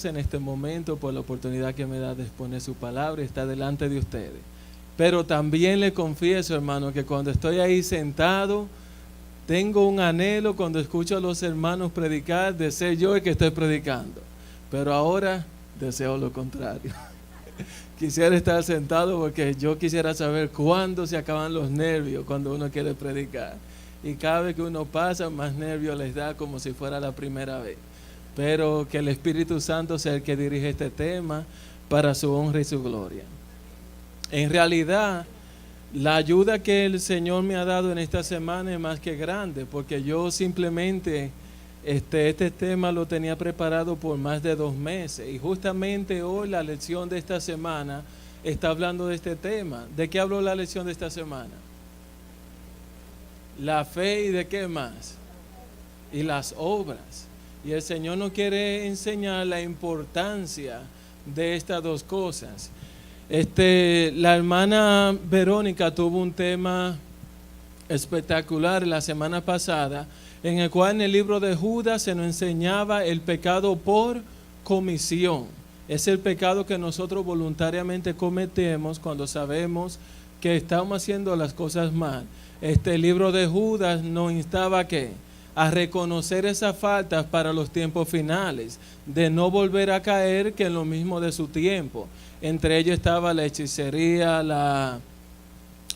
en este momento por la oportunidad que me da de exponer su palabra y estar delante de ustedes. Pero también le confieso, hermano, que cuando estoy ahí sentado, tengo un anhelo cuando escucho a los hermanos predicar de ser yo el que estoy predicando. Pero ahora deseo lo contrario. Quisiera estar sentado porque yo quisiera saber cuándo se acaban los nervios cuando uno quiere predicar. Y cada vez que uno pasa, más nervios les da como si fuera la primera vez. Pero que el Espíritu Santo sea el que dirige este tema para su honra y su gloria. En realidad, la ayuda que el Señor me ha dado en esta semana es más que grande, porque yo simplemente este tema lo tenía preparado por más de 2 meses. Y justamente hoy la lección de esta semana está hablando de este tema. ¿De qué habló la lección de esta semana? La fe y de qué más. Y las obras. Y el Señor nos quiere enseñar la importancia de estas dos cosas. La hermana Verónica tuvo un tema espectacular la semana pasada, en el cual en el libro de Judas se nos enseñaba el pecado por comisión. Es el pecado que nosotros voluntariamente cometemos cuando sabemos que estamos haciendo las cosas mal. Este libro de Judas nos instaba a reconocer esas faltas para los tiempos finales, de no volver a caer que en lo mismo de su tiempo. Entre ellos estaba la hechicería, la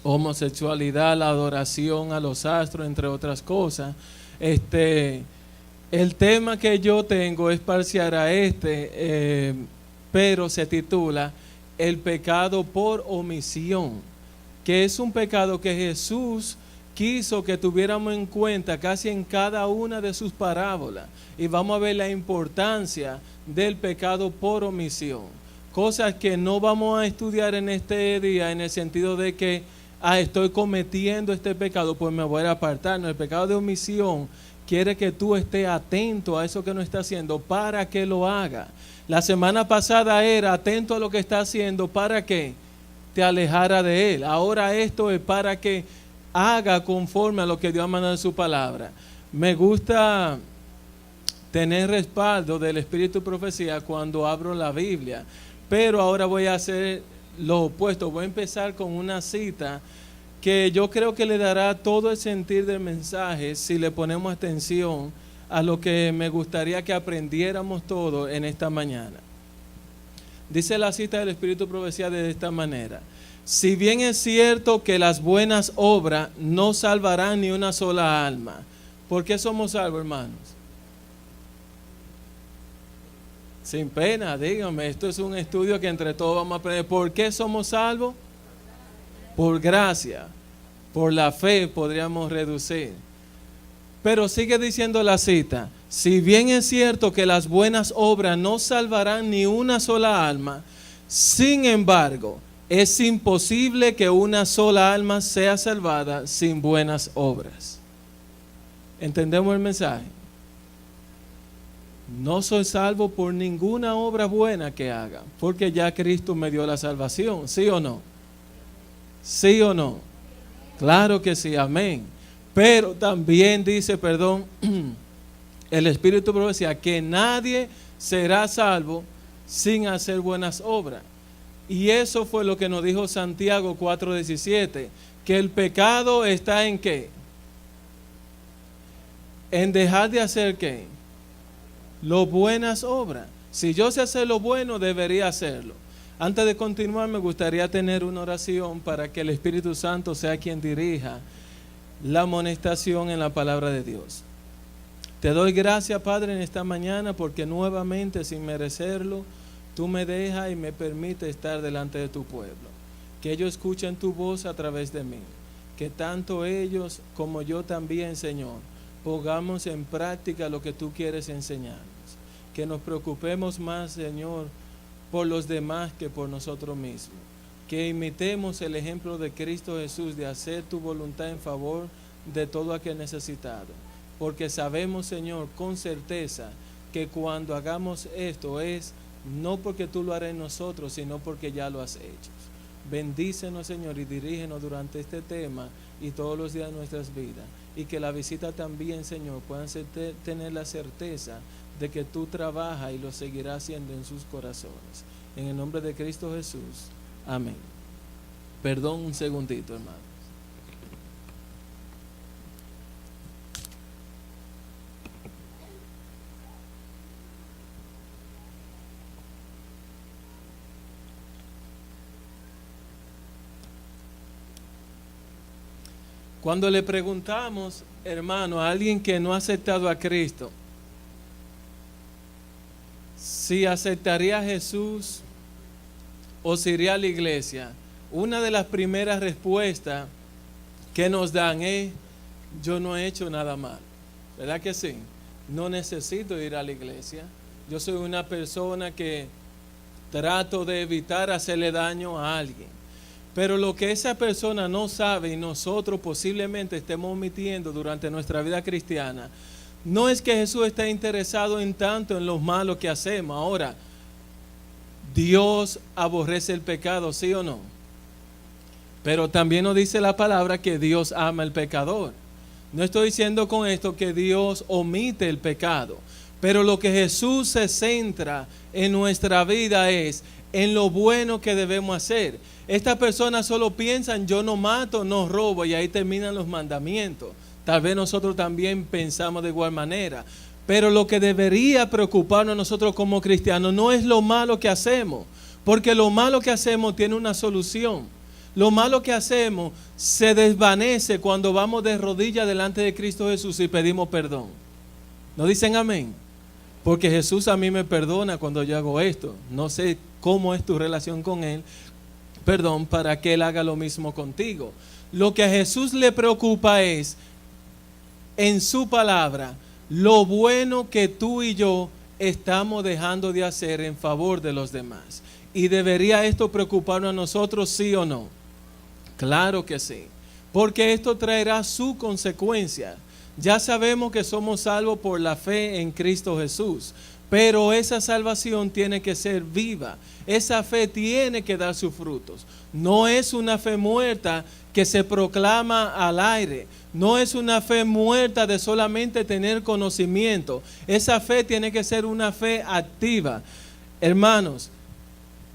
homosexualidad, la adoración a los astros, entre otras cosas. El tema que yo tengo es parcial a pero se titula El pecado por omisión, que es un pecado que Jesús quiso que tuviéramos en cuenta casi en cada una de sus parábolas. Y vamos a ver la importancia del pecado por omisión. Cosas que no vamos a estudiar en este día en el sentido de que estoy cometiendo este pecado, pues me voy a apartar. No, el pecado de omisión quiere que tú estés atento a eso que no está haciendo para que lo haga. La semana pasada era atento a lo que está haciendo para que te alejara de él. Ahora esto es para que haga conforme a lo que Dios ha mandado en su palabra. Me gusta tener respaldo del Espíritu de Profecía cuando abro la Biblia, pero ahora voy a hacer lo opuesto. Voy a empezar con una cita que yo creo que le dará todo el sentido del mensaje si le ponemos atención a lo que me gustaría que aprendiéramos todos en esta mañana. Dice la cita del Espíritu de Profecía de esta manera: si bien es cierto que las buenas obras no salvarán ni una sola alma. ¿Por qué somos salvos, hermanos? Sin pena, díganme, esto es un estudio que entre todos vamos a aprender. ¿Por qué somos salvos? Por gracia, por la fe podríamos reducir. Pero sigue diciendo la cita: si bien es cierto que las buenas obras no salvarán ni una sola alma, sin embargo, es imposible que una sola alma sea salvada sin buenas obras. ¿Entendemos el mensaje? No soy salvo por ninguna obra buena que haga, porque ya Cristo me dio la salvación. ¿Sí o no? ¿Sí o no? Claro que sí, amén. Pero también dice, el Espíritu de Profecía, que nadie será salvo sin hacer buenas obras. Y eso fue lo que nos dijo Santiago 4:17, que el pecado está en ¿qué? En dejar de hacer ¿qué? Las buenas obras. Si yo sé hacer lo bueno, debería hacerlo. Antes de continuar, me gustaría tener una oración para que el Espíritu Santo sea quien dirija la amonestación en la palabra de Dios. Te doy gracias, Padre, en esta mañana, porque nuevamente, sin merecerlo, tú me dejas y me permites estar delante de tu pueblo. Que ellos escuchen tu voz a través de mí. Que tanto ellos como yo también, Señor, pongamos en práctica lo que tú quieres enseñarnos. Que nos preocupemos más, Señor, por los demás que por nosotros mismos. Que imitemos el ejemplo de Cristo Jesús de hacer tu voluntad en favor de todo aquel necesitado. Porque sabemos, Señor, con certeza que cuando hagamos esto es no porque tú lo harás en nosotros, sino porque ya lo has hecho. Bendícenos, Señor, y dirígenos durante este tema y todos los días de nuestras vidas. Y que la visita también, Señor, puedan tener la certeza de que tú trabajas y lo seguirás haciendo en sus corazones. En el nombre de Cristo Jesús. Amén. Perdón un segundito, hermano. Cuando le preguntamos, hermano, a alguien que no ha aceptado a Cristo, si aceptaría a Jesús o si iría a la iglesia, una de las primeras respuestas que nos dan es: yo no he hecho nada mal. ¿Verdad que sí? No necesito ir a la iglesia. Yo soy una persona que trato de evitar hacerle daño a alguien. Pero lo que esa persona no sabe y nosotros posiblemente estemos omitiendo durante nuestra vida cristiana, no es que Jesús está interesado en tanto en lo malo que hacemos. Ahora, Dios aborrece el pecado, ¿sí o no? Pero también nos dice la palabra que Dios ama al pecador. No estoy diciendo con esto que Dios omite el pecado, pero lo que Jesús se centra en nuestra vida es en lo bueno que debemos hacer. Estas personas solo piensan: yo no mato, no robo, y ahí terminan los mandamientos. Tal vez nosotros también pensamos de igual manera. Pero lo que debería preocuparnos a nosotros como cristianos no es lo malo que hacemos, porque lo malo que hacemos tiene una solución. Lo malo que hacemos se desvanece cuando vamos de rodillas delante de Cristo Jesús y pedimos perdón. ¿No dicen amén? Porque Jesús a mí me perdona cuando yo hago esto. No sé cómo es tu relación con Él. Perdón, para que Él haga lo mismo contigo. Lo que a Jesús le preocupa es, en su palabra, lo bueno que tú y yo estamos dejando de hacer en favor de los demás. ¿Y debería esto preocuparnos a nosotros, sí o no? Claro que sí, porque esto traerá su consecuencia. Ya sabemos que somos salvos por la fe en Cristo Jesús, pero esa salvación tiene que ser viva. Esa fe tiene que dar sus frutos. No es una fe muerta que se proclama al aire. No es una fe muerta de solamente tener conocimiento. Esa fe tiene que ser una fe activa. Hermanos,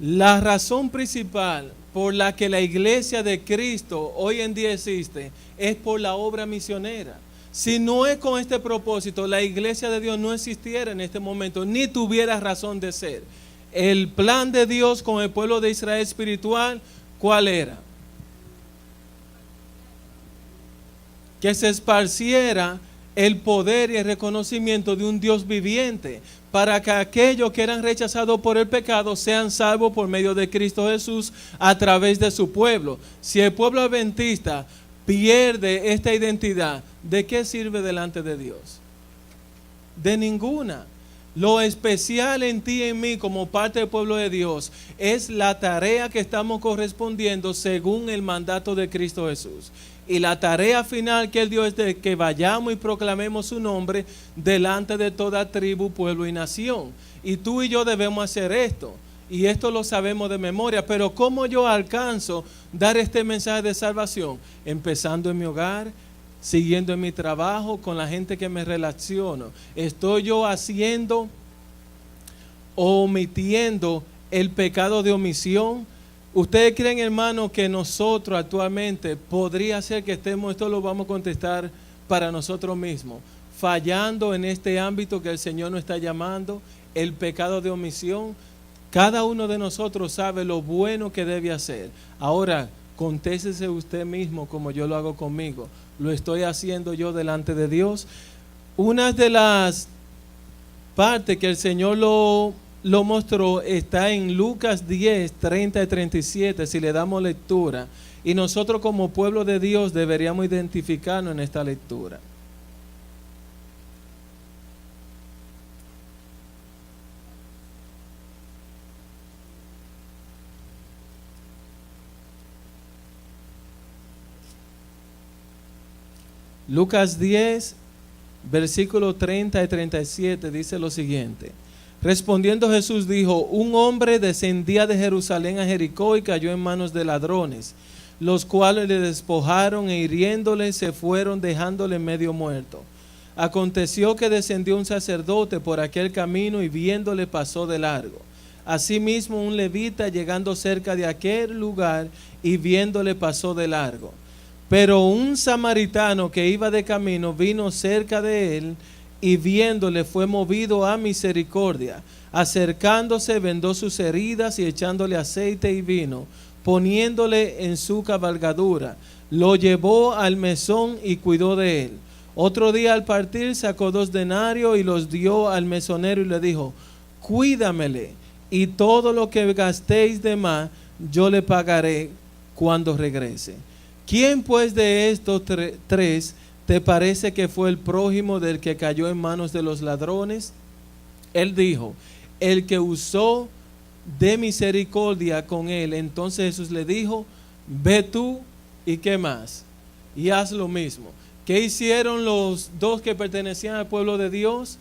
la razón principal por la que la iglesia de Cristo hoy en día existe es por la obra misionera. Si no es con este propósito, la iglesia de Dios no existiera en este momento, ni tuviera razón de ser. El plan de Dios con el pueblo de Israel espiritual, ¿cuál era? Que se esparciera el poder y el reconocimiento de un Dios viviente, para que aquellos que eran rechazados por el pecado sean salvos por medio de Cristo Jesús a través de su pueblo. Si el pueblo adventista pierde esta identidad, ¿de qué sirve delante de Dios? De ninguna. Lo especial en ti y en mí como parte del pueblo de Dios es la tarea que estamos correspondiendo según el mandato de Cristo Jesús. Y la tarea final que Él dio es de que vayamos y proclamemos su nombre delante de toda tribu, pueblo y nación. Y tú y yo debemos hacer esto. Y esto lo sabemos de memoria. Pero ¿cómo yo alcanzo dar este mensaje de salvación? Empezando en mi hogar, siguiendo en mi trabajo, con la gente que me relaciono. ¿Estoy yo haciendo o omitiendo el pecado de omisión? ¿Ustedes creen, hermano, que nosotros actualmente podría ser que estemos, esto lo vamos a contestar para nosotros mismos, fallando en este ámbito que el Señor nos está llamando, el pecado de omisión? Cada uno de nosotros sabe lo bueno que debe hacer. Ahora, contéstese usted mismo como yo lo hago conmigo. ¿Lo estoy haciendo yo delante de Dios? Una de las partes que el Señor lo mostró está en Lucas 10, 30 y 37, si le damos lectura. Y nosotros como pueblo de Dios deberíamos identificarnos en esta lectura. Lucas 10, versículos 30 y 37 dice lo siguiente. Respondiendo Jesús dijo: un hombre descendía de Jerusalén a Jericó y cayó en manos de ladrones, los cuales le despojaron e hiriéndole se fueron dejándole medio muerto. Aconteció que descendió un sacerdote por aquel camino y viéndole pasó de largo. Asimismo un levita llegando cerca de aquel lugar y viéndole pasó de largo. Pero un samaritano que iba de camino vino cerca de él y viéndole fue movido a misericordia. Acercándose vendó sus heridas y echándole aceite y vino, poniéndole en su cabalgadura, lo llevó al mesón y cuidó de él. Otro día al partir sacó 2 denarios y los dio al mesonero y le dijo: cuídamele, y todo lo que gastéis de más yo le pagaré cuando regrese. ¿Quién pues de estos tres te parece que fue el prójimo del que cayó en manos de los ladrones? Él dijo: el que usó de misericordia con él. Entonces Jesús le dijo: ve tú y qué más, y haz lo mismo. ¿Qué hicieron los 2 que pertenecían al pueblo de Dios?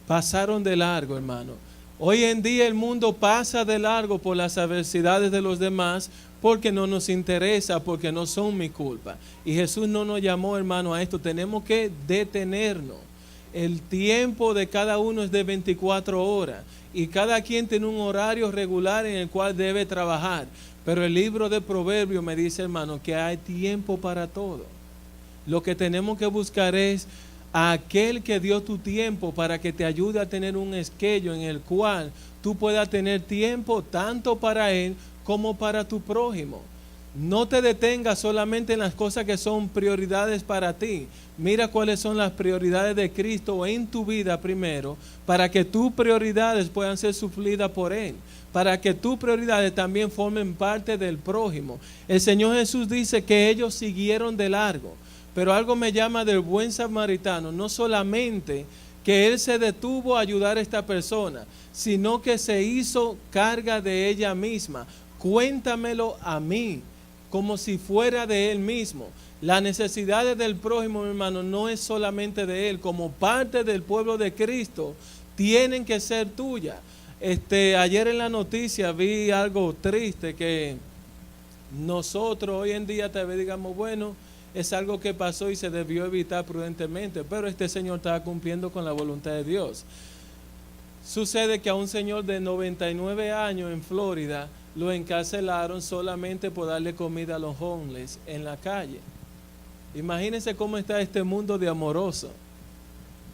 Pasaron de largo, hermano. Hoy en día el mundo pasa de largo por las adversidades de los demás porque no nos interesa, porque no son mi culpa. Y Jesús no nos llamó, hermano, a esto. Tenemos que detenernos. El tiempo de cada uno es de 24 horas y cada quien tiene un horario regular en el cual debe trabajar. Pero el libro de Proverbios me dice, hermano, que hay tiempo para todo. Lo que tenemos que buscar es a aquel que dio tu tiempo para que te ayude a tener un esquello en el cual tú puedas tener tiempo tanto para él como para tu prójimo. No te detengas solamente en las cosas que son prioridades para ti. Mira cuáles son las prioridades de Cristo en tu vida primero, para que tus prioridades puedan ser suplidas por él, para que tus prioridades también formen parte del prójimo. El Señor Jesús dice que ellos siguieron de largo. Pero algo me llama del buen samaritano, no solamente que él se detuvo a ayudar a esta persona, sino que se hizo carga de ella misma. Cuéntamelo a mí, como si fuera de él mismo. Las necesidades del prójimo, mi hermano, no es solamente de él. Como parte del pueblo de Cristo, tienen que ser tuyas. Ayer en la noticia vi algo triste, que nosotros hoy en día tal vez digamos, bueno, es algo que pasó y se debió evitar prudentemente, pero este señor estaba cumpliendo con la voluntad de Dios. Sucede que a un señor de 99 años en Florida lo encarcelaron solamente por darle comida a los homeless en la calle. Imagínense cómo está este mundo de amoroso,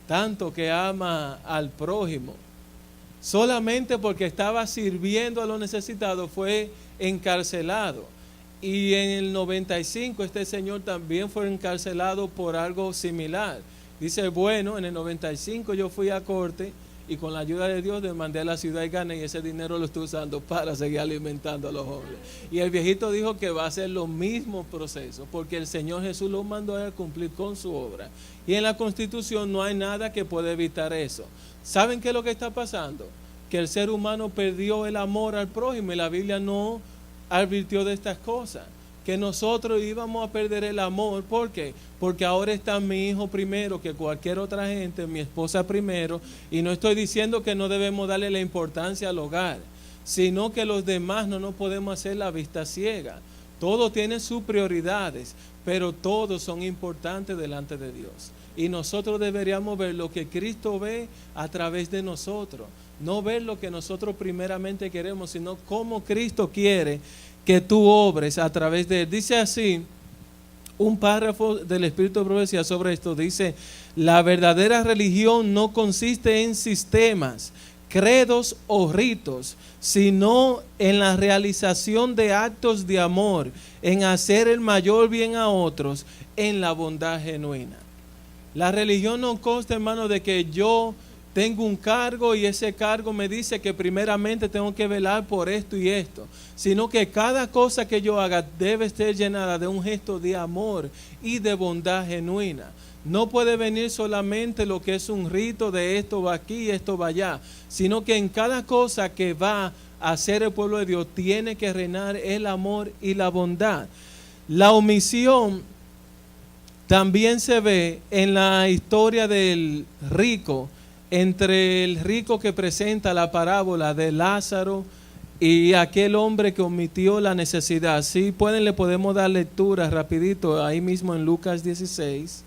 tanto que ama al prójimo. Solamente porque estaba sirviendo a los necesitados fue encarcelado. Y en el 95 este señor también fue encarcelado por algo similar. Dice, bueno, en el 95 yo fui a corte y con la ayuda de Dios demandé a la ciudad y gané, y ese dinero lo estoy usando para seguir alimentando a los jóvenes. Y el viejito dijo que va a hacer los mismos procesos porque el Señor Jesús lo mandó a cumplir con su obra. Y en la Constitución no hay nada que pueda evitar eso. ¿Saben qué es lo que está pasando? Que el ser humano perdió el amor al prójimo y la Biblia no advirtió de estas cosas, que nosotros íbamos a perder el amor. ¿Por qué? Porque ahora está mi hijo primero que cualquier otra gente, mi esposa primero, y no estoy diciendo que no debemos darle la importancia al hogar, sino que los demás no nos podemos hacer la vista ciega. Todos tienen sus prioridades, pero todos son importantes delante de Dios. Y nosotros deberíamos ver lo que Cristo ve a través de nosotros. No ver lo que nosotros primeramente queremos, sino cómo Cristo quiere que tú obres a través de él. Dice así, un párrafo del Espíritu de Profecía sobre esto, dice: la verdadera religión no consiste en sistemas, credos o ritos, sino en la realización de actos de amor, en hacer el mayor bien a otros, en la bondad genuina. La religión no consta, hermano, de que yo tengo un cargo y ese cargo me dice que primeramente tengo que velar por esto y esto, sino que cada cosa que yo haga debe ser llenada de un gesto de amor y de bondad genuina. No puede venir solamente lo que es un rito de esto va aquí y esto va allá, sino que en cada cosa que va a hacer el pueblo de Dios tiene que reinar el amor y la bondad. La omisión también se ve en la historia del rico, entre el rico que presenta la parábola de Lázaro y aquel hombre que omitió la necesidad. Si pueden, le podemos dar lectura rapidito ahí mismo en Lucas 16.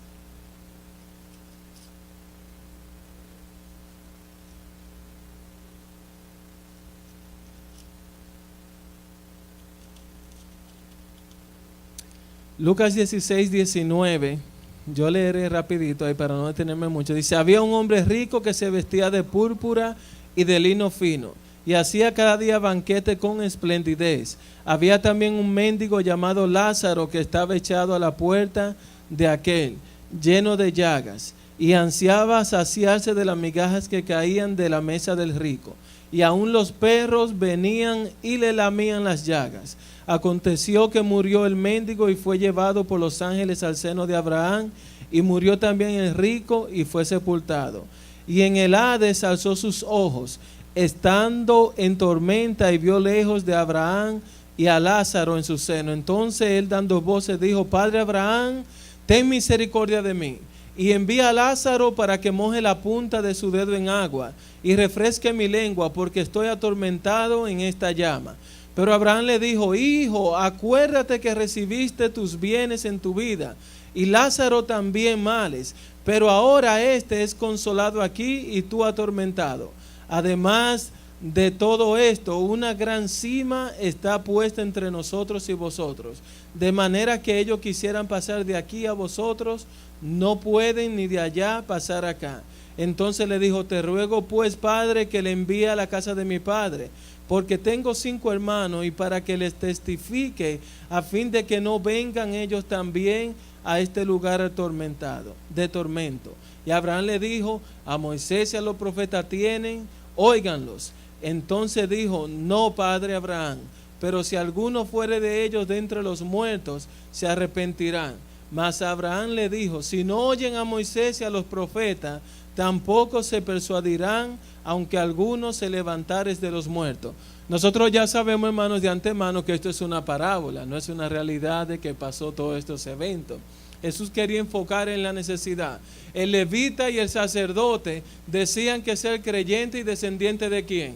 Lucas 16, 19. Yo leeré rapidito ahí para no detenerme mucho. Dice, había un hombre rico que se vestía de púrpura y de lino fino, y hacía cada día banquete con esplendidez. Había también un mendigo llamado Lázaro que estaba echado a la puerta de aquel, lleno de llagas, y ansiaba saciarse de las migajas que caían de la mesa del rico. Y aun los perros venían y le lamían las llagas. Aconteció que murió el mendigo y fue llevado por los ángeles al seno de Abraham, y murió también el rico y fue sepultado. Y en el Hades alzó sus ojos, estando en tormenta, y vio lejos de Abraham y a Lázaro en su seno. Entonces él, dando voces, dijo, Padre Abraham, ten misericordia de mí, y envía a Lázaro para que moje la punta de su dedo en agua y refresque mi lengua, porque estoy atormentado en esta llama. Pero Abraham le dijo, hijo, acuérdate que recibiste tus bienes en tu vida, y Lázaro también males, pero ahora este es consolado aquí y tú atormentado. Además de todo esto, una gran cima está puesta entre nosotros y vosotros, de manera que ellos quisieran pasar de aquí a vosotros, no pueden, ni de allá pasar acá. Entonces le dijo, te ruego pues, Padre, que le envíe a la casa de mi padre, porque tengo 5 hermanos, y para que les testifique, a fin de que no vengan ellos también a este lugar atormentado, de tormento. Y Abraham le dijo, a Moisés y a los profetas tienen, óiganlos. Entonces dijo, no, Padre Abraham, pero si alguno fuere de ellos de entre los muertos, se arrepentirán. Mas Abraham le dijo, si no oyen a Moisés y a los profetas, tampoco se persuadirán, aunque algunos se levantares de los muertos. Nosotros ya sabemos, hermanos, de antemano que esto es una parábola, no es una realidad de que pasó todos estos eventos. Jesús quería enfocar en la necesidad. El levita y el sacerdote decían que ser creyente y descendiente ¿de quién?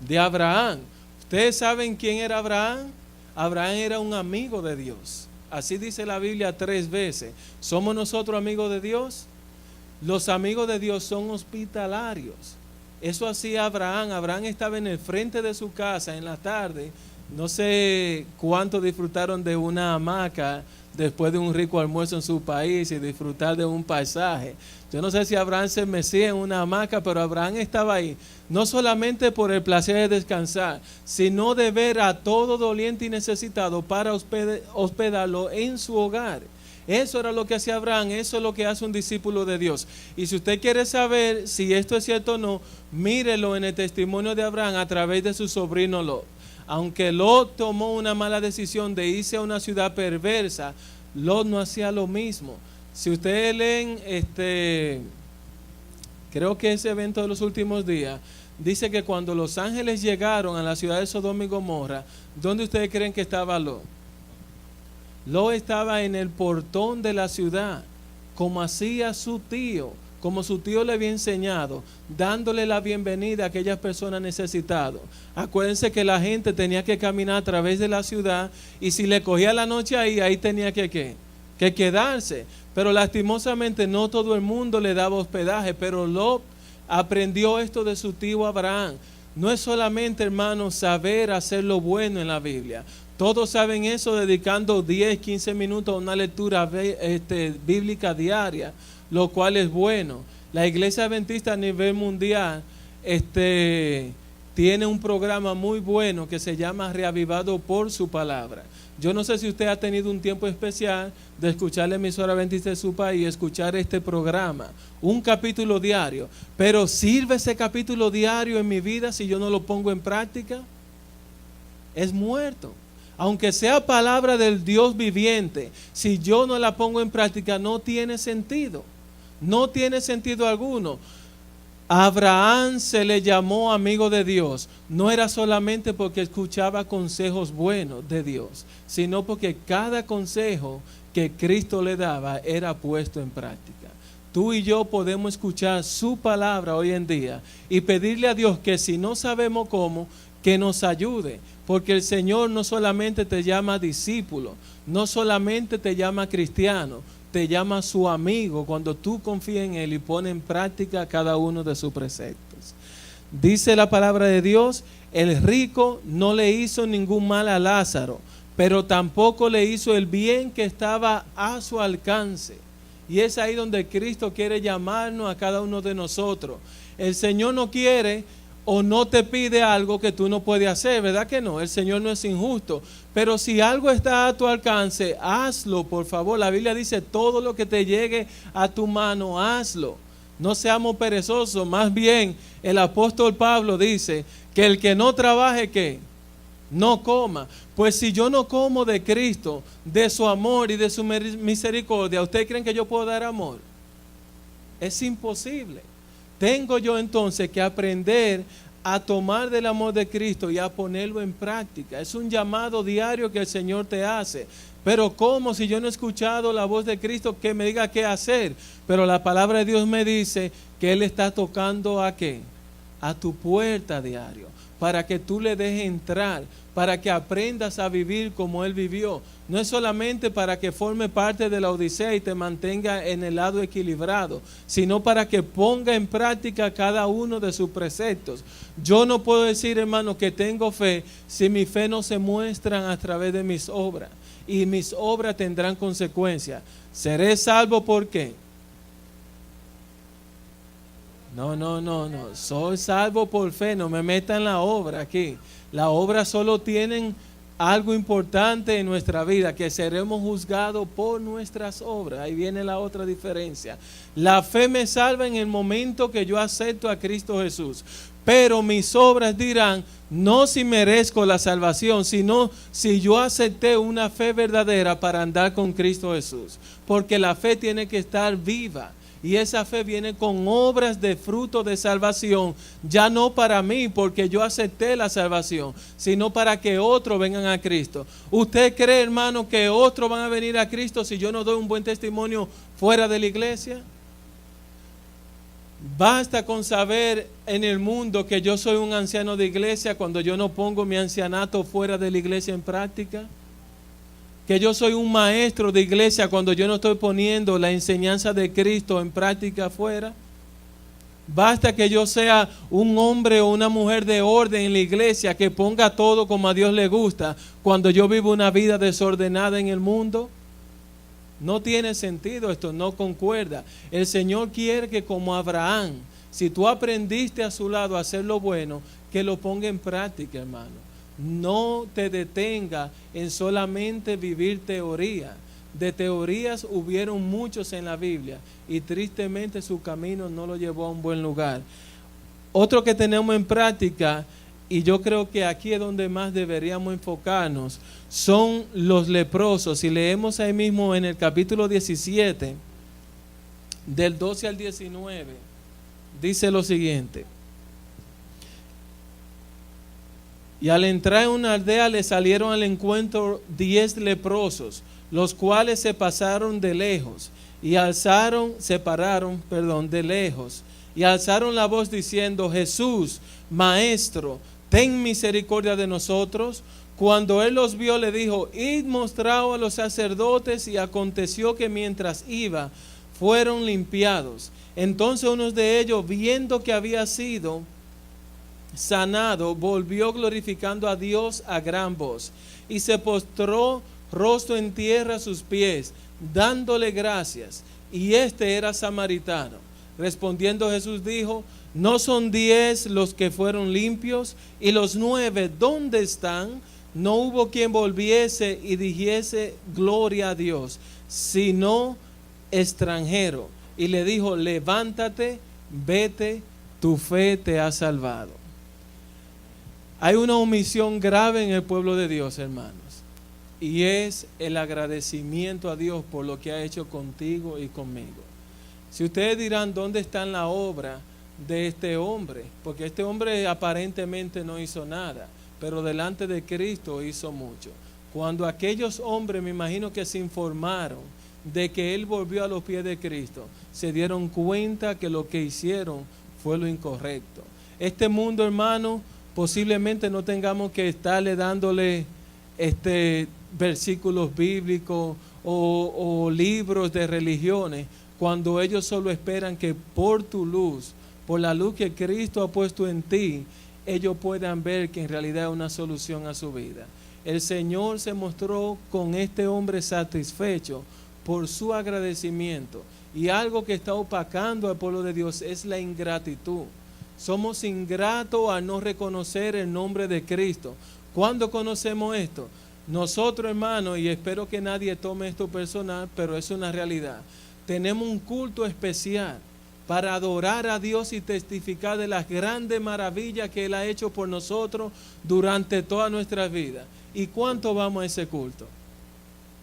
De Abraham. ¿Ustedes saben quién era Abraham? Abraham era un amigo de Dios. Así dice la Biblia 3 veces. ¿Somos nosotros amigos de Dios? Los amigos de Dios son hospitalarios. Eso hacía Abraham. Abraham estaba en el frente de su casa en la tarde. No sé cuánto disfrutaron de una hamaca después de un rico almuerzo en su país y disfrutar de un paisaje. Yo no sé si Abraham se mecía en una hamaca, pero Abraham estaba ahí, no solamente por el placer de descansar, sino de ver a todo doliente y necesitado para hospedarlo en su hogar. Eso era lo que hacía Abraham, eso es lo que hace un discípulo de Dios. Y si usted quiere saber si esto es cierto o no, mírelo en el testimonio de Abraham a través de su sobrino Lot. Aunque Lot tomó una mala decisión de irse a una ciudad perversa, Lot no hacía lo mismo. Si ustedes leen, creo que ese evento de los últimos días, dice que cuando los ángeles llegaron a la ciudad de Sodoma y Gomorra, ¿dónde ustedes creen que estaba Lot? Lot estaba en el portón de la ciudad, como hacía su tío, como su tío le había enseñado, dándole la bienvenida a aquellas personas necesitadas. Acuérdense que la gente tenía que caminar a través de la ciudad, y si le cogía la noche ahí tenía que quedarse. Pero lastimosamente no todo el mundo le daba hospedaje, pero Lot aprendió esto de su tío Abraham. No es solamente, hermanos, saber hacer lo bueno en la Biblia. Todos saben eso dedicando 10, 15 minutos a una lectura bíblica diaria, lo cual es bueno. La Iglesia Adventista a nivel mundial tiene un programa muy bueno que se llama Reavivado por su palabra. Yo no sé si usted ha tenido un tiempo especial de escuchar la emisora Adventista de su país y escuchar este programa, un capítulo diario, pero ¿sirve ese capítulo diario en mi vida si yo no lo pongo en práctica? Es muerto. Aunque sea palabra del Dios viviente, si yo no la pongo en práctica, no tiene sentido. No tiene sentido alguno. A Abraham se le llamó amigo de Dios. No era solamente porque escuchaba consejos buenos de Dios, sino porque cada consejo que Cristo le daba era puesto en práctica. Tú y yo podemos escuchar su palabra hoy en día y pedirle a Dios que si no sabemos cómo, que nos ayude. Porque el Señor no solamente te llama discípulo, no solamente te llama cristiano, te llama su amigo cuando tú confías en Él y pones en práctica cada uno de sus preceptos. Dice la palabra de Dios, el rico no le hizo ningún mal a Lázaro, pero tampoco le hizo el bien que estaba a su alcance. Y es ahí donde Cristo quiere llamarnos a cada uno de nosotros. El Señor no quiere o no te pide algo que tú no puedes hacer, ¿verdad que no? El Señor no es injusto. Pero si algo está a tu alcance, hazlo, por favor. La Biblia dice, todo lo que te llegue a tu mano, hazlo. No seamos perezosos. Más bien, el apóstol Pablo dice que el que no trabaje, ¿qué? No coma. Pues si yo no como de Cristo, de su amor y de su misericordia, ¿ustedes creen que yo puedo dar amor? Es imposible. Tengo yo entonces que aprender a tomar del amor de Cristo y a ponerlo en práctica. Es un llamado diario que el Señor te hace. Pero ¿cómo si yo no he escuchado la voz de Cristo que me diga qué hacer? Pero la palabra de Dios me dice que Él está tocando ¿a qué? A tu puerta diario, para que tú le dejes entrar, para que aprendas a vivir como Él vivió. No es solamente para que forme parte de la odisea y te mantenga en el lado equilibrado, sino para que ponga en práctica cada uno de sus preceptos. Yo no puedo decir, hermano, que tengo fe si mi fe no se muestra a través de mis obras, y mis obras tendrán consecuencias. ¿Seré salvo por qué? No. Soy salvo por fe. No me metan en la obra aquí. La obra solo tienen algo importante en nuestra vida, que seremos juzgados por nuestras obras. Ahí viene la otra diferencia. La fe me salva en el momento que yo acepto a Cristo Jesús. Pero mis obras dirán, no si merezco la salvación, sino si yo acepté una fe verdadera para andar con Cristo Jesús. Porque la fe tiene que estar viva. Y esa fe viene con obras de fruto de salvación, ya no para mí, porque yo acepté la salvación, sino para que otros vengan a Cristo. ¿Usted cree, hermano, que otros van a venir a Cristo si yo no doy un buen testimonio fuera de la iglesia? Basta con saber en el mundo que yo soy un anciano de iglesia cuando yo no pongo mi ancianato fuera de la iglesia en práctica. Que yo soy un maestro de iglesia cuando yo no estoy poniendo la enseñanza de Cristo en práctica afuera. Basta que yo sea un hombre o una mujer de orden en la iglesia que ponga todo como a Dios le gusta cuando yo vivo una vida desordenada en el mundo. No tiene sentido esto, no concuerda. El Señor quiere que como Abraham, si tú aprendiste a su lado a hacer lo bueno, que lo ponga en práctica, hermano. No te detenga en solamente vivir teoría. De teorías hubieron muchos en la Biblia y tristemente su camino no lo llevó a un buen lugar. Otro que tenemos en práctica, y yo creo que aquí es donde más deberíamos enfocarnos, son los leprosos. Si leemos ahí mismo en el capítulo 17, del 12 al 19, dice lo siguiente. Y al entrar en una aldea le salieron al encuentro 10 leprosos, los cuales se pararon de lejos y alzaron la voz diciendo: Jesús, Maestro, ten misericordia de nosotros. Cuando él los vio, le dijo: id mostraos a los sacerdotes. Y aconteció que mientras iba, fueron limpiados. Entonces uno de ellos, viendo que había sido sanado, volvió glorificando a Dios a gran voz, y se postró rostro en tierra a sus pies, dándole gracias. Y este era samaritano. Respondiendo Jesús dijo: ¿no son 10 los que fueron limpios? ¿Y los 9 dónde están? No hubo quien volviese y dijese gloria a Dios, sino extranjero. Y le dijo: levántate, vete, tu fe te ha salvado. Hay una omisión grave en el pueblo de Dios, hermanos, y es el agradecimiento a Dios por lo que ha hecho contigo y conmigo. Si ustedes dirán: ¿dónde está la obra de este hombre? Porque este hombre aparentemente no hizo nada, pero delante de Cristo hizo mucho. Cuando aquellos hombres, me imagino que se informaron de que él volvió a los pies de Cristo, se dieron cuenta que lo que hicieron fue lo incorrecto. Este mundo, hermano, posiblemente no tengamos que estarle dándole versículos bíblicos o libros de religiones, cuando ellos solo esperan que por tu luz, por la luz que Cristo ha puesto en ti, ellos puedan ver que en realidad es una solución a su vida. el Señor se mostró con este hombre satisfecho por su agradecimiento. Y algo que está opacando al pueblo de Dios es la ingratitud. Somos ingratos al no reconocer el nombre de Cristo. ¿Cuándo conocemos esto? Nosotros, hermanos, y espero que nadie tome esto personal, pero es una realidad. Tenemos un culto especial para adorar a Dios y testificar de las grandes maravillas que Él ha hecho por nosotros durante toda nuestra vida. ¿Y cuánto vamos a ese culto?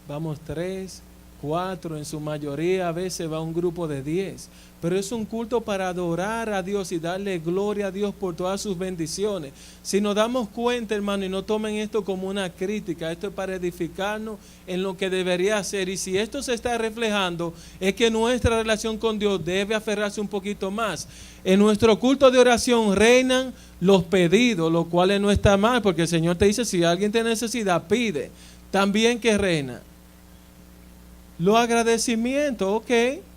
Vamos 3, 4, en su mayoría a veces va un grupo de 10. Pero es un culto para adorar a Dios y darle gloria a Dios por todas sus bendiciones. Si nos damos cuenta, hermano, y no tomen esto como una crítica, esto es para edificarnos en lo que debería ser. Y si esto se está reflejando, es que nuestra relación con Dios debe aferrarse un poquito más. En nuestro culto de oración reinan los pedidos, lo cual no está mal, porque el Señor te dice, si alguien tiene necesidad, pide. También que reina los agradecimientos, ok.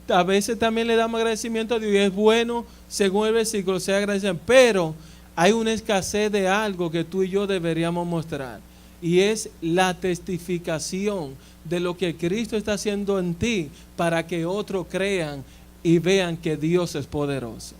A veces también le damos agradecimiento a Dios y es bueno, según el versículo, sea agradecido. Pero hay una escasez de algo que tú y yo deberíamos mostrar. Y es la testificación de lo que Cristo está haciendo en ti para que otros crean y vean que Dios es poderoso.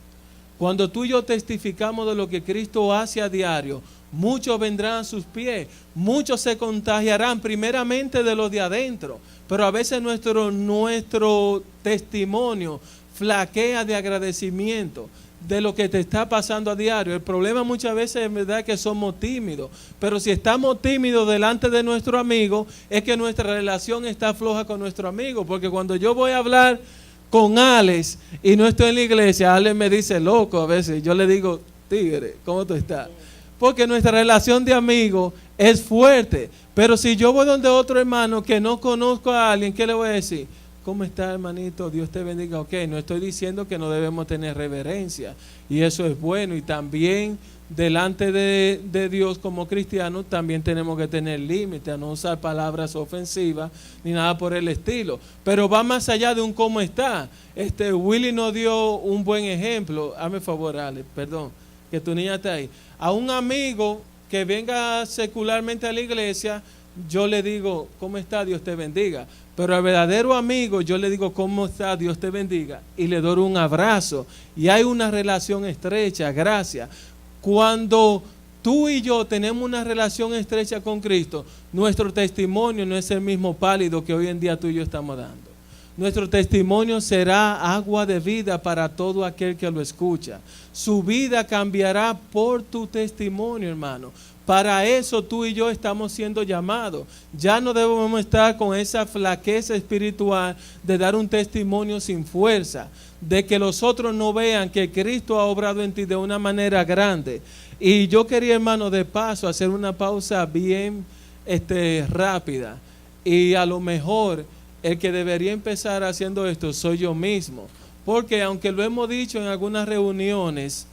Cuando tú y yo testificamos de lo que Cristo hace a diario, muchos vendrán a sus pies, muchos se contagiarán primeramente de los de adentro. Pero a veces nuestro testimonio flaquea de agradecimiento de lo que te está pasando a diario. El problema muchas veces es verdad que somos tímidos. Pero si estamos tímidos delante de nuestro amigo, es que nuestra relación está floja con nuestro amigo. Porque cuando yo voy a hablar con Alex y no estoy en la iglesia, Alex me dice loco a veces. Yo le digo, tigre, ¿cómo tú estás? Porque nuestra relación de amigos es fuerte. Pero si yo voy donde otro hermano que no conozco a alguien, ¿qué le voy a decir? ¿Cómo está, hermanito? Dios te bendiga. Ok, no estoy diciendo que no debemos tener reverencia. Y eso es bueno. Y también delante de Dios como cristianos también tenemos que tener límites, a no usar palabras ofensivas ni nada por el estilo. Pero va más allá de un cómo está. Willy nos dio un buen ejemplo. Hazme favor, Alex, perdón, que tu niña está ahí. A un amigo que venga secularmente a la iglesia, yo le digo, ¿cómo está? Dios te bendiga. Pero al verdadero amigo, yo le digo, ¿cómo está? Dios te bendiga. Y le doy un abrazo. Y hay una relación estrecha, gracias. Cuando tú y yo tenemos una relación estrecha con Cristo, nuestro testimonio no es el mismo pálido que hoy en día tú y yo estamos dando. Nuestro testimonio será agua de vida para todo aquel que lo escucha. Su vida cambiará por tu testimonio, hermano. Para eso tú y yo estamos siendo llamados. Ya no debemos estar con esa flaqueza espiritual de dar un testimonio sin fuerza, de que los otros no vean que Cristo ha obrado en ti de una manera grande. Y yo quería, hermano, de paso, hacer una pausa bien rápida. Y a lo mejor el que debería empezar haciendo esto soy yo mismo. Porque aunque lo hemos dicho en algunas reuniones,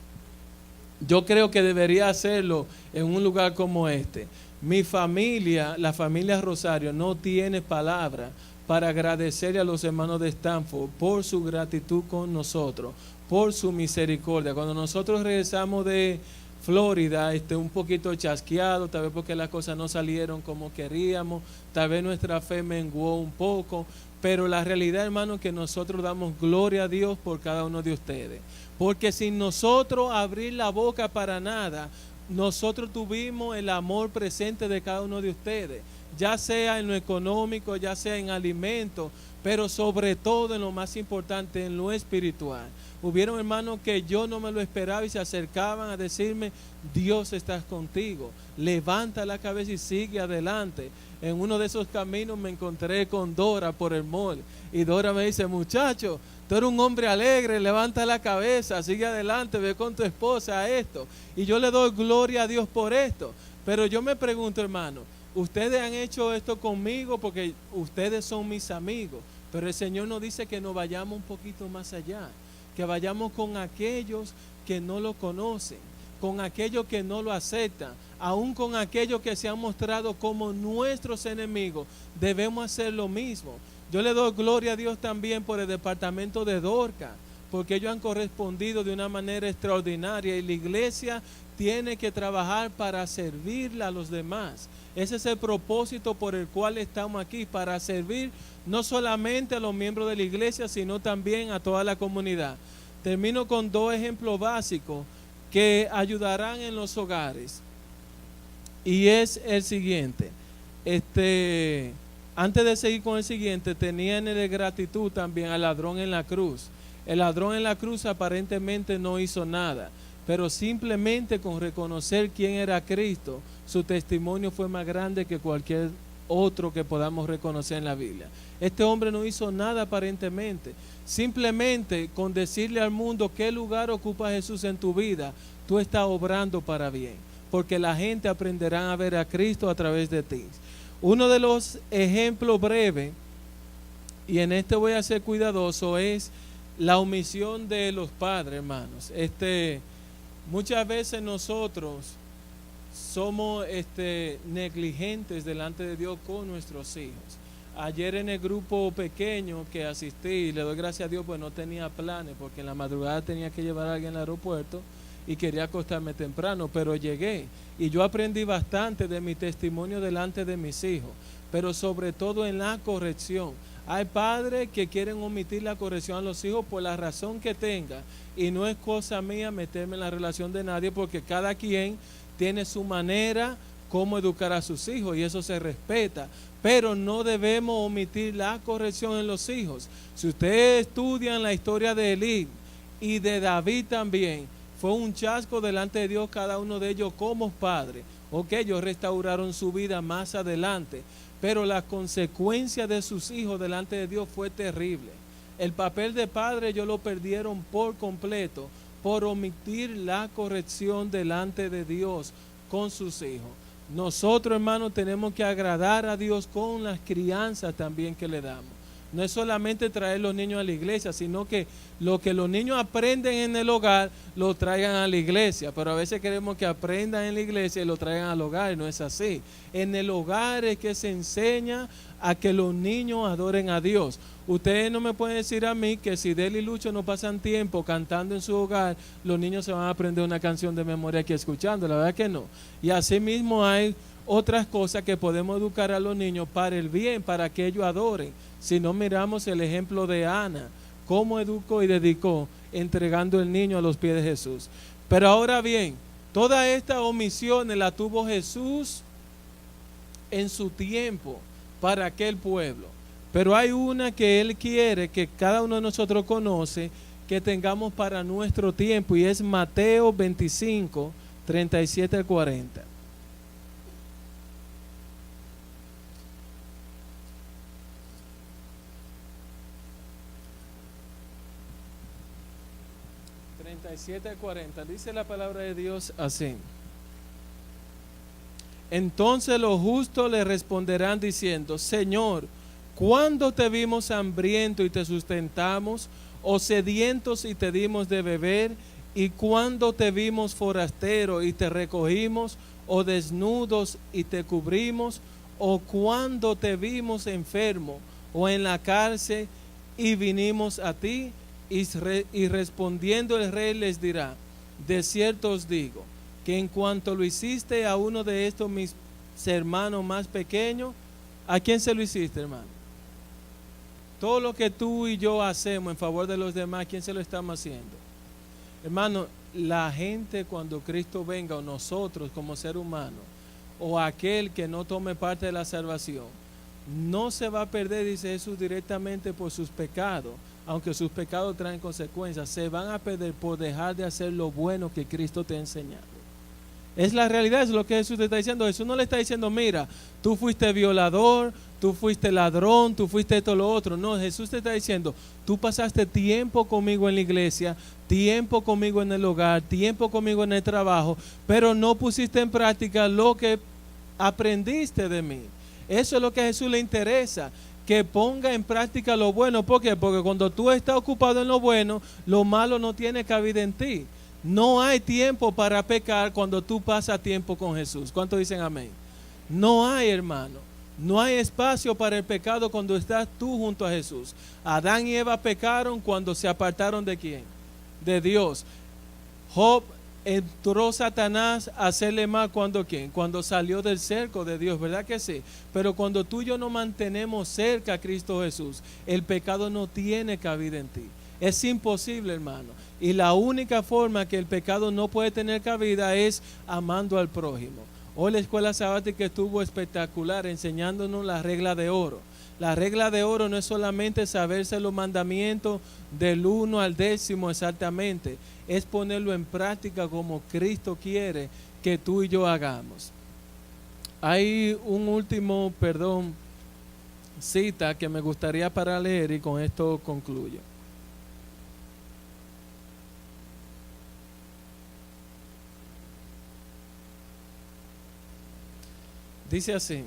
yo creo que debería hacerlo en un lugar como este. Mi familia, la familia Rosario, no tiene palabra para agradecerle a los hermanos de Stanford por su gratitud con nosotros, por su misericordia. Cuando nosotros regresamos de Florida, un poquito chasqueado, tal vez porque las cosas no salieron como queríamos, tal vez nuestra fe menguó un poco, pero la realidad, hermano, es que nosotros damos gloria a Dios por cada uno de ustedes. Porque sin nosotros abrir la boca para nada, nosotros tuvimos el amor presente de cada uno de ustedes, ya sea en lo económico, ya sea en alimentos, pero sobre todo en lo más importante, en lo espiritual. Hubieron hermanos que yo no me lo esperaba y se acercaban a decirme, Dios está contigo, levanta la cabeza y sigue adelante. En uno de esos caminos me encontré con Dora por el mall y Dora me dice, muchacho, tú eres un hombre alegre, levanta la cabeza, sigue adelante, ve con tu esposa a esto. Y yo le doy gloria a Dios por esto. Pero yo me pregunto, hermano, ustedes han hecho esto conmigo porque ustedes son mis amigos, pero el Señor nos dice que nos vayamos un poquito más allá, que vayamos con aquellos que no lo conocen, con aquellos que no lo aceptan, aún con aquellos que se han mostrado como nuestros enemigos. Debemos hacer lo mismo. Yo le doy gloria a Dios también por el departamento de Dorca, porque ellos han correspondido de una manera extraordinaria y la iglesia tiene que trabajar para servirle a los demás. Ese es el propósito por el cual estamos aquí, para servir no solamente a los miembros de la iglesia, sino también a toda la comunidad. Termino con 2 ejemplos básicos que ayudarán en los hogares. Y es el siguiente. Antes de seguir con el siguiente, tenía en el gratitud también al ladrón en la cruz. El ladrón en la cruz aparentemente no hizo nada, pero simplemente con reconocer quién era Cristo, su testimonio fue más grande que cualquier otro que podamos reconocer en la Biblia. Este hombre no hizo nada aparentemente, simplemente con decirle al mundo qué lugar ocupa Jesús en tu vida, tú estás obrando para bien, porque la gente aprenderá a ver a Cristo a través de ti. Uno de los ejemplos breves, y en este voy a ser cuidadoso, es la omisión de los padres, hermanos. Muchas veces nosotros somos negligentes delante de Dios con nuestros hijos. Ayer en el grupo pequeño que asistí, le doy gracias a Dios, pues no tenía planes, porque en la madrugada tenía que llevar a alguien al aeropuerto y quería acostarme temprano, pero llegué y yo aprendí bastante de mi testimonio delante de mis hijos, pero sobre todo en la corrección. Hay padres que quieren omitir la corrección a los hijos por la razón que tenga, y no es cosa mía meterme en la relación de nadie, porque cada quien tiene su manera cómo educar a sus hijos y eso se respeta, pero no debemos omitir la corrección en los hijos. Si ustedes estudian la historia de Elí y de David también, fue un chasco delante de Dios cada uno de ellos como padres. Ok, ellos restauraron su vida más adelante, pero la consecuencia de sus hijos delante de Dios fue terrible. El papel de padre ellos lo perdieron por completo por omitir la corrección delante de Dios con sus hijos. Nosotros, hermanos, tenemos que agradar a Dios con las crianzas también que le damos. No es solamente traer los niños a la iglesia, sino que lo que los niños aprenden en el hogar lo traigan a la iglesia. Pero a veces queremos que aprendan en la iglesia y lo traigan al hogar, y no es así. En el hogar es que se enseña a que los niños adoren a Dios. Ustedes no me pueden decir a mí que si Del y Lucho no pasan tiempo cantando en su hogar, los niños se van a aprender una canción de memoria aquí escuchando. La verdad que no. Y así mismo hay otras cosas que podemos educar a los niños para el bien, para que ellos adoren. Si no miramos el ejemplo de Ana, cómo educó y dedicó entregando el niño a los pies de Jesús. Pero ahora bien, todas estas omisiones las tuvo Jesús en su tiempo para aquel pueblo. Pero hay una que Él quiere que cada uno de nosotros conoce, que tengamos para nuestro tiempo, y es Mateo 25, 37 al 40. al 40, dice la palabra de Dios así: entonces los justos le responderán diciendo: Señor, ¿cuándo te vimos hambriento y te sustentamos, o sedientos y te dimos de beber? ¿Y cuándo te vimos forastero y te recogimos, o desnudos y te cubrimos? ¿O cuándo te vimos enfermo o en la cárcel y vinimos a ti? Y respondiendo el rey les dirá: de cierto os digo, que en cuanto lo hiciste a uno de estos mis hermanos más pequeños, ¿a quién se lo hiciste, hermano? Todo lo que tú y yo hacemos en favor de los demás, ¿quién se lo estamos haciendo? Hermano, la gente cuando Cristo venga, o nosotros como ser humano, o aquel que no tome parte de la salvación, no se va a perder, dice Jesús, directamente por sus pecados, aunque sus pecados traen consecuencias. Se van a perder por dejar de hacer lo bueno que Cristo te ha enseñado. Es la realidad, es lo que Jesús te está diciendo. Jesús no le está diciendo: mira, tú fuiste violador, tú fuiste ladrón, tú fuiste esto, lo otro. No, Jesús te está diciendo: tú pasaste tiempo conmigo en la iglesia, tiempo conmigo en el hogar, tiempo conmigo en el trabajo, pero no pusiste en práctica lo que aprendiste de mí. Eso es lo que a Jesús le interesa, que ponga en práctica lo bueno. ¿Por qué? Porque cuando tú estás ocupado en lo bueno, lo malo no tiene cabida en ti. No hay tiempo para pecar cuando tú pasas tiempo con Jesús. ¿Cuántos dicen amén? No hay, hermano. No hay espacio para el pecado cuando estás tú junto a Jesús. Adán y Eva pecaron cuando se apartaron ¿de quién? De Dios. Job, entró Satanás a hacerle mal cuando ¿quién? Cuando salió del cerco de Dios, ¿verdad que sí? Pero cuando tú y yo nos mantenemos cerca a Cristo Jesús, el pecado no tiene cabida en ti. Es imposible, hermano. Y la única forma que el pecado no puede tener cabida es amando al prójimo. Hoy la escuela sabática estuvo espectacular enseñándonos la regla de oro. La regla de oro no es solamente saberse los mandamientos del 1 al 10 exactamente, es ponerlo en práctica como Cristo quiere que tú y yo hagamos. Hay un último, cita que me gustaría para leer y con esto concluyo. Dice así: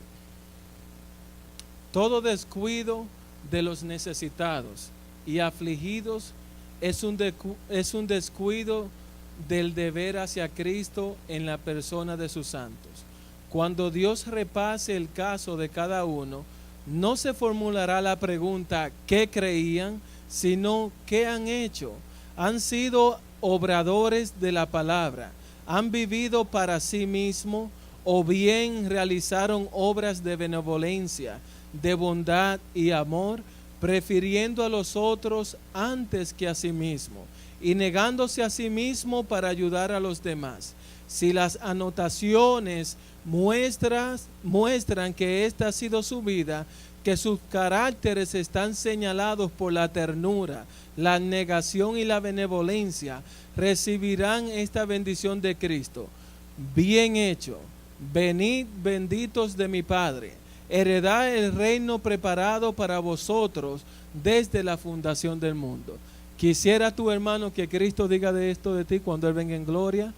todo descuido de los necesitados y afligidos es un descuido del deber hacia Cristo en la persona de sus santos. Cuando Dios repase el caso de cada uno, no se formulará la pregunta ¿qué creían?, sino ¿qué han hecho? Han sido obradores de la palabra, han vivido para sí mismos, o bien realizaron obras de benevolencia, de bondad y amor, prefiriendo a los otros antes que a sí mismo, y negándose a sí mismo para ayudar a los demás. Si las anotaciones muestran que esta ha sido su vida, que sus caracteres están señalados por la ternura, la negación y la benevolencia, recibirán esta bendición de Cristo. Bien hecho, venid benditos de mi Padre, heredad el reino preparado para vosotros desde la fundación del mundo. ¿Quisiera tu hermano que Cristo diga de esto de ti cuando Él venga en gloria?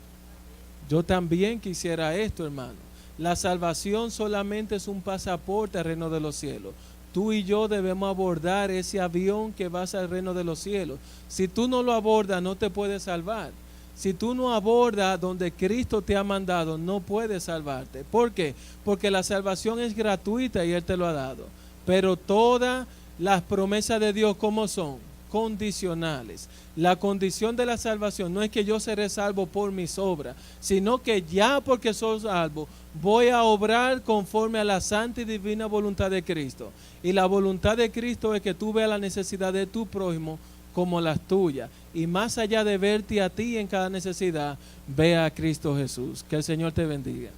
Yo también quisiera esto, hermano. La salvación solamente es un pasaporte al reino de los cielos. Tú y yo debemos abordar ese avión que va al reino de los cielos. Si tú no lo abordas, no te puedes salvar. Si tú no abordas donde Cristo te ha mandado, no puedes salvarte. ¿Por qué? Porque la salvación es gratuita y Él te lo ha dado. Pero todas las promesas de Dios, ¿cómo son? Condicionales. La condición de la salvación no es que yo seré salvo por mis obras, sino que ya porque soy salvo, voy a obrar conforme a la santa y divina voluntad de Cristo. Y la voluntad de Cristo es que tú veas la necesidad de tu prójimo como las tuyas. Y más allá de verte a ti en cada necesidad, ve a Cristo Jesús. Que el Señor te bendiga.